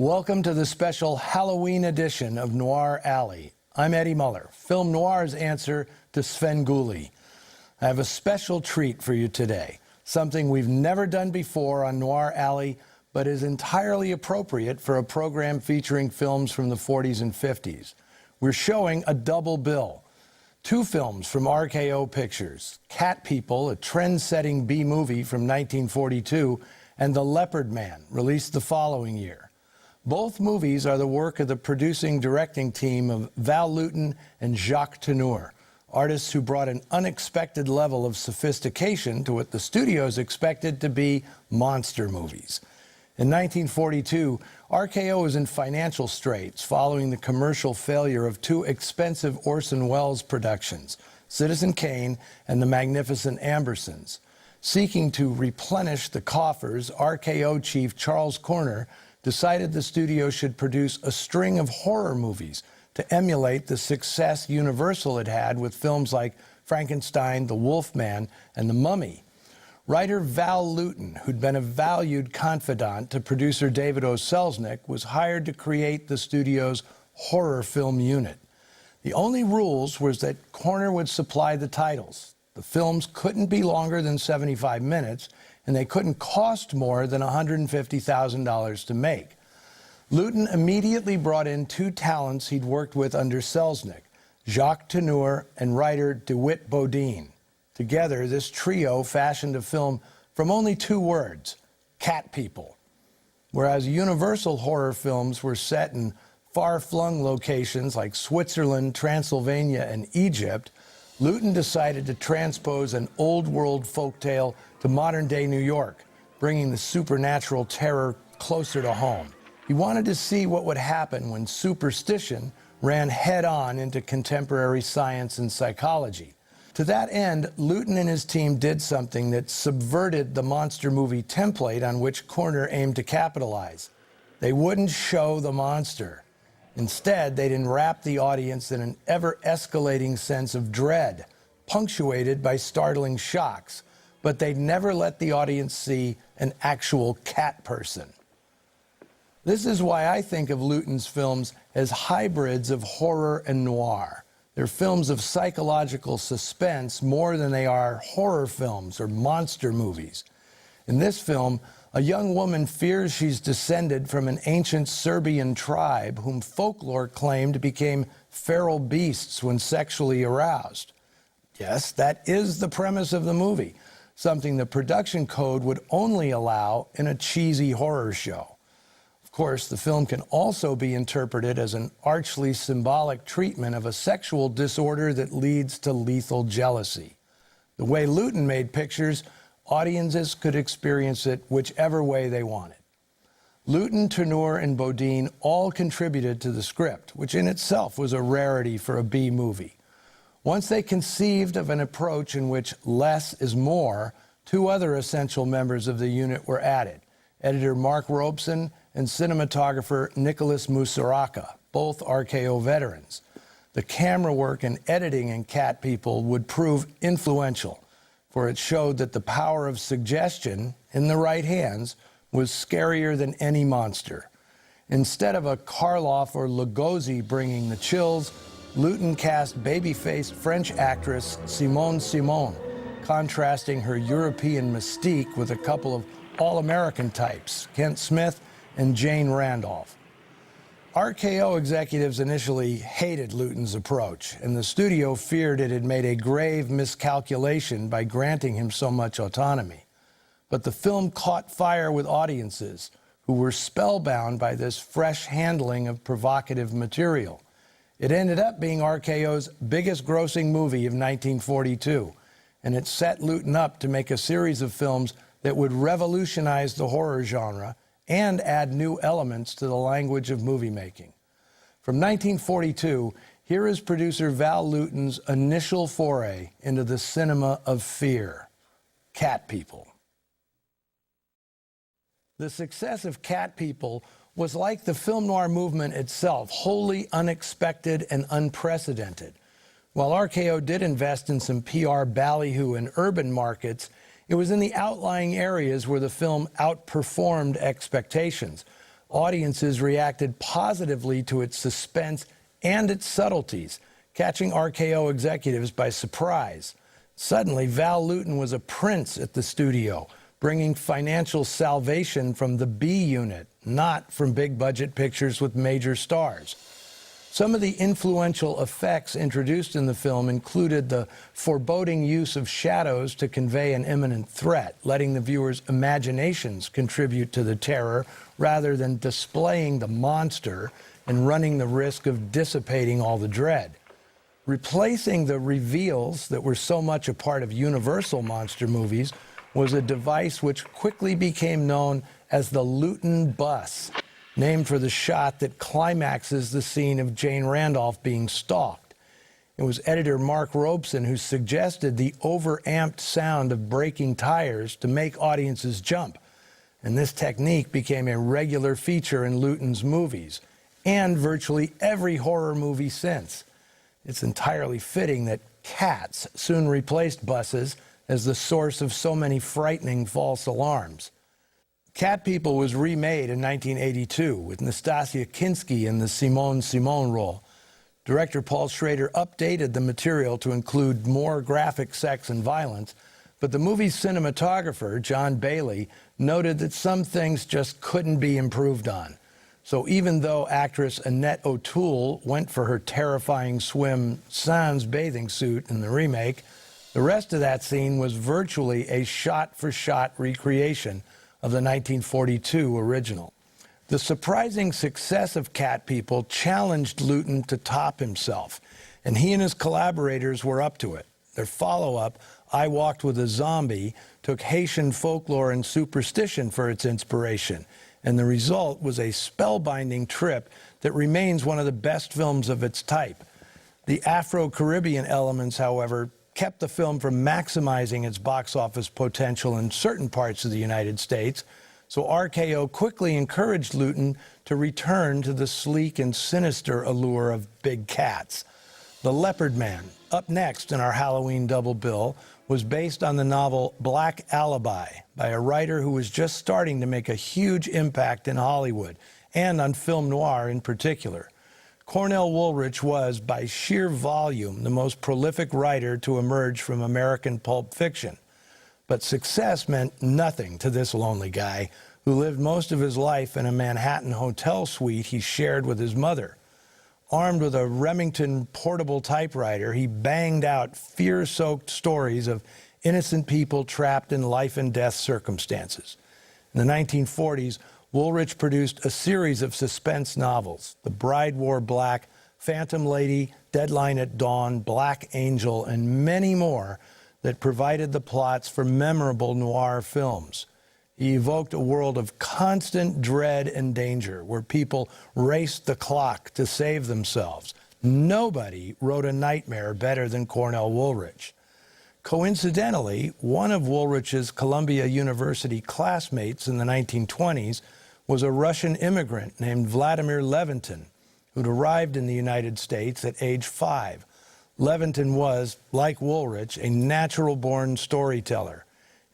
Welcome to the special Halloween edition of Noir Alley. I'm Eddie Mueller, film noir's answer to Svengoolie. I have a special treat for you today, something we've never done before on Noir Alley, but is entirely appropriate for a program featuring films from the 40s and 50s. We're showing a double bill. Two films from RKO Pictures, Cat People, a trend-setting B-movie from 1942, and The Leopard Man, released the following year. Both movies are the work of the producing-directing team of Val Lewton and Jacques Tourneur, artists who brought an unexpected level of sophistication to what the studios expected to be monster movies. In 1942, RKO was in financial straits following the commercial failure of two expensive Orson Welles productions, Citizen Kane and The Magnificent Ambersons. Seeking to replenish the coffers, RKO chief Charles Corner decided the studio should produce a string of horror movies to emulate the success Universal had had with films like Frankenstein, The Wolfman, and The Mummy. Writer Val Lewton, who'd been a valued confidant to producer David O. Selznick, was hired to create the studio's horror film unit. The only rules was that Corner would supply the titles. The films couldn't be longer than 75 minutes, and they couldn't cost more than $150,000 to make. Lewton immediately brought in two talents he'd worked with under Selznick, Jacques Tourneur and writer DeWitt Bodine. Together, this trio fashioned a film from only two words, Cat People. Whereas Universal horror films were set in far-flung locations like Switzerland, Transylvania, and Egypt, Lewton decided to transpose an old-world folktale to modern-day New York, bringing the supernatural terror closer to home. He wanted to see what would happen when superstition ran head-on into contemporary science and psychology. To that end, Lewton and his team did something that subverted the monster movie template on which Corner aimed to capitalize. They wouldn't show the monster. Instead, they'd enwrap the audience in an ever-escalating sense of dread, punctuated by startling shocks, but they'd never let the audience see an actual cat person. This is why I think of Lewton's films as hybrids of horror and noir. They're films of psychological suspense more than they are horror films or monster movies. In this film, a young woman fears she's descended from an ancient Serbian tribe whom folklore claimed became feral beasts when sexually aroused. Yes, that is the premise of the movie, something the production code would only allow in a cheesy horror show. Of course, the film can also be interpreted as an archly symbolic treatment of a sexual disorder that leads to lethal jealousy. The way Lewton made pictures, audiences could experience it whichever way they wanted. Lewton, Tourneur, and Bodine all contributed to the script, which in itself was a rarity for a B-movie. Once they conceived of an approach in which less is more, two other essential members of the unit were added, editor Mark Robeson and cinematographer Nicholas Musaraka, both RKO veterans. The camera work and editing in Cat People would prove influential, for it showed that the power of suggestion, in the right hands, was scarier than any monster. Instead of a Karloff or Lugosi bringing the chills, Lewton cast baby-faced French actress Simone Simon, contrasting her European mystique with a couple of all-American types, Kent Smith and Jane Randolph. RKO executives initially hated Lewton's approach, and the studio feared it had made a grave miscalculation by granting him so much autonomy. But the film caught fire with audiences who were spellbound by this fresh handling of provocative material. It ended up being RKO's biggest grossing movie of 1942, and it set Lewton up to make a series of films that would revolutionize the horror genre and add new elements to the language of movie making. From 1942, here is producer Val Lewton's initial foray into the cinema of fear, Cat People. The success of Cat People was like the film noir movement itself, wholly unexpected and unprecedented. While RKO did invest in some PR ballyhoo in urban markets, it was in the outlying areas where the film outperformed expectations. Audiences reacted positively to its suspense and its subtleties, catching RKO executives by surprise. Suddenly, Val Lewton was a prince at the studio, bringing financial salvation from the B unit, not from big-budget pictures with major stars. Some of the influential effects introduced in the film included the foreboding use of shadows to convey an imminent threat, letting the viewer's imaginations contribute to the terror rather than displaying the monster and running the risk of dissipating all the dread. Replacing the reveals that were so much a part of Universal monster movies was a device which quickly became known as the Lewton bus, named for the shot that climaxes the scene of Jane Randolph being stalked. It was editor Mark Robeson who suggested the overamped sound of braking tires to make audiences jump. And this technique became a regular feature in Lewton's movies and virtually every horror movie since. It's entirely fitting that cats soon replaced buses as the source of so many frightening false alarms. Cat People was remade in 1982 with Nastasia Kinski in the Simone role. Director Paul Schrader updated the material to include more graphic sex and violence, but the movie's cinematographer, John Bailey, noted that some things just couldn't be improved on. So even though actress Annette O'Toole went for her terrifying swim sans bathing suit in the remake, the rest of that scene was virtually a shot-for-shot recreation of the 1942 original. The surprising success of Cat People challenged Lewton to top himself, and he and his collaborators were up to it. Their follow-up, I Walked with a Zombie, took Haitian folklore and superstition for its inspiration, and the result was a spellbinding trip that remains one of the best films of its type. The Afro-Caribbean elements, however, kept the film from maximizing its box office potential in certain parts of the United States, so RKO quickly encouraged Lewton to return to the sleek and sinister allure of big cats. The Leopard Man, up next in our Halloween double bill, was based on the novel Black Alibi by a writer who was just starting to make a huge impact in Hollywood, and on film noir in particular. Cornell Woolrich was, by sheer volume, the most prolific writer to emerge from American pulp fiction. But success meant nothing to this lonely guy, who lived most of his life in a Manhattan hotel suite he shared with his mother. Armed with a Remington portable typewriter, he banged out fear-soaked stories of innocent people trapped in life and death circumstances. In the 1940s, Woolrich produced a series of suspense novels, The Bride Wore Black, Phantom Lady, Deadline at Dawn, Black Angel, and many more that provided the plots for memorable noir films. He evoked a world of constant dread and danger, where people raced the clock to save themselves. Nobody wrote a nightmare better than Cornell Woolrich. Coincidentally, one of Woolrich's Columbia University classmates in the 1920s was a Russian immigrant named Vladimir Levinton, who'd arrived in the United States at age 5. Levinton was, like Woolrich, a natural-born storyteller.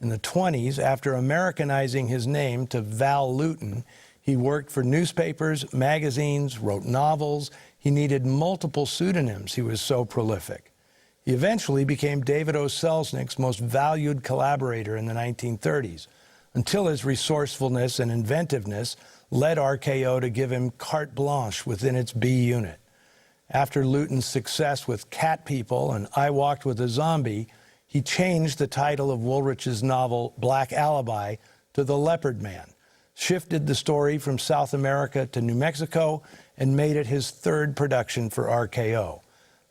In the 20s, after Americanizing his name to Val Lewton, he worked for newspapers, magazines, wrote novels. He needed multiple pseudonyms. He was so prolific. He eventually became David O. Selznick's most valued collaborator in the 1930s, until his resourcefulness and inventiveness led RKO to give him carte blanche within its B unit. After Lewton's success with Cat People and I Walked with a Zombie, he changed the title of Woolrich's novel Black Alibi to The Leopard Man, shifted the story from South America to New Mexico, and made it his third production for RKO.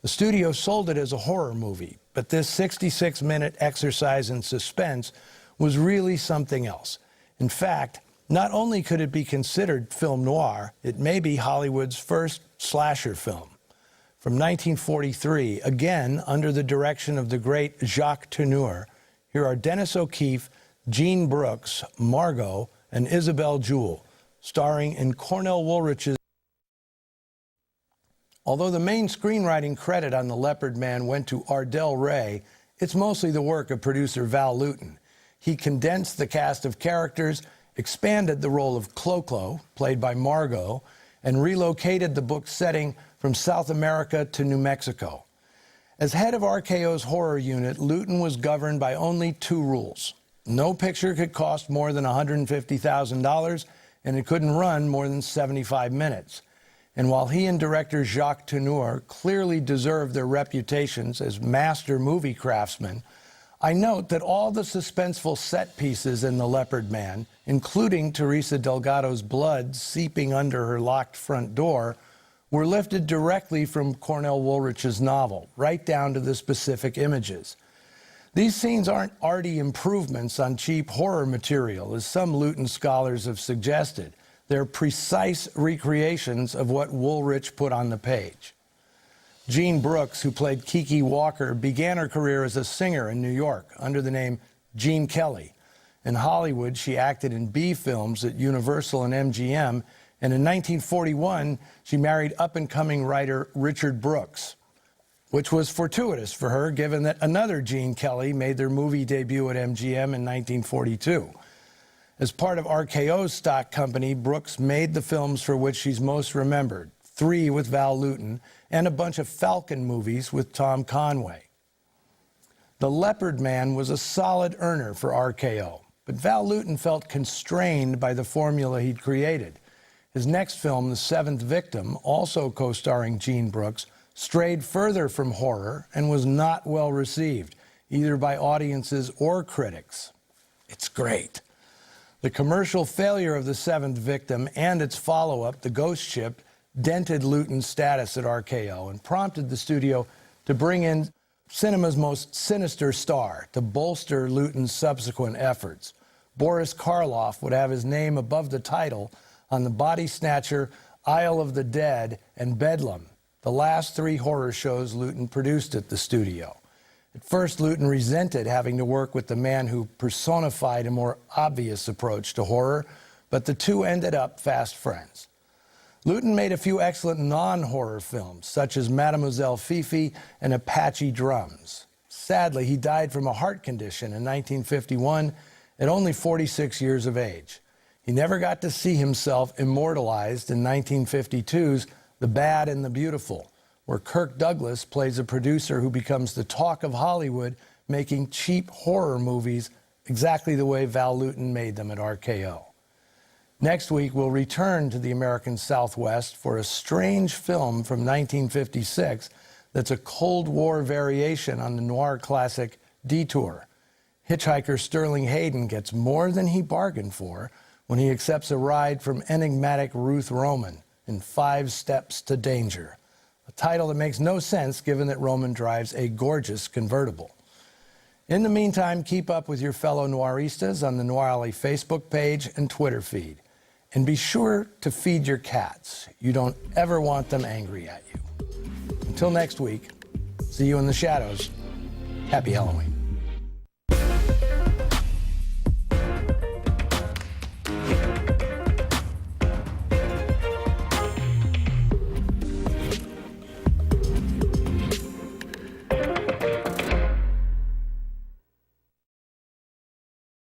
The studio sold it as a horror movie, but this 66-minute exercise in suspense was really something else. In fact, not only could it be considered film noir, it may be Hollywood's first slasher film. From 1943, again under the direction of the great Jacques Tourneur, here are Dennis O'Keefe, Jean Brooks, Margot, and Isabel Jewell, starring in Cornell Woolrich's. Although the main screenwriting credit on The Leopard Man went to Ardell Ray, it's mostly the work of producer Val Lewton. He condensed the cast of characters expanded the role of Clo-Clo, played by Margot, and relocated the book's setting from South America to New Mexico. As head of RKO's horror unit, Lewton was governed by only two rules. No picture could cost more than $150,000, and it couldn't run more than 75 minutes. And while he and director Jacques Tourneur clearly deserved their reputations as master movie craftsmen, I note that all the suspenseful set pieces in The Leopard Man, including Teresa Delgado's blood seeping under her locked front door, were lifted directly from Cornell Woolrich's novel, right down to the specific images. These scenes aren't arty improvements on cheap horror material, as some Lewton scholars have suggested. They're precise recreations of what Woolrich put on the page. Jean Brooks, who played Kiki Walker, began her career as a singer in New York under the name Gene Kelly. In Hollywood, she acted in B films at Universal and MGM, and in 1941, she married up-and-coming writer Richard Brooks, which was fortuitous for her, given that another Gene Kelly made their movie debut at MGM in 1942. As part of RKO's stock company, Brooks made the films for which she's most remembered, 3 with Val Lewton, and a bunch of Falcon movies with Tom Conway. The Leopard Man was a solid earner for RKO, but Val Lewton felt constrained by the formula he'd created. His next film, The Seventh Victim, also co-starring Jean Brooks, strayed further from horror and was not well received, either by audiences or critics. It's great. The commercial failure of The Seventh Victim and its follow-up, The Ghost Ship, dented Lewton's status at RKO and prompted the studio to bring in cinema's most sinister star to bolster Lewton's subsequent efforts. Boris Karloff would have his name above the title on The Body Snatcher, Isle of the Dead, and Bedlam, the last 3 horror shows Lewton produced at the studio. At first, Lewton resented having to work with the man who personified a more obvious approach to horror, but the two ended up fast friends. Lewton made a few excellent non-horror films, such as Mademoiselle Fifi and Apache Drums. Sadly, he died from a heart condition in 1951 at only 46 years of age. He never got to see himself immortalized in 1952's The Bad and the Beautiful, where Kirk Douglas plays a producer who becomes the talk of Hollywood, making cheap horror movies exactly the way Val Lewton made them at RKO. Next week, we'll return to the American Southwest for a strange film from 1956 that's a Cold War variation on the noir classic Detour. Hitchhiker Sterling Hayden gets more than he bargained for when he accepts a ride from enigmatic Ruth Roman in 5 Steps to Danger, a title that makes no sense given that Roman drives a gorgeous convertible. In the meantime, keep up with your fellow noiristas on the Noir Alley Facebook page and Twitter feed. And be sure to feed your cats. You don't ever want them angry at you. Until next week, see you in the shadows. Happy Halloween.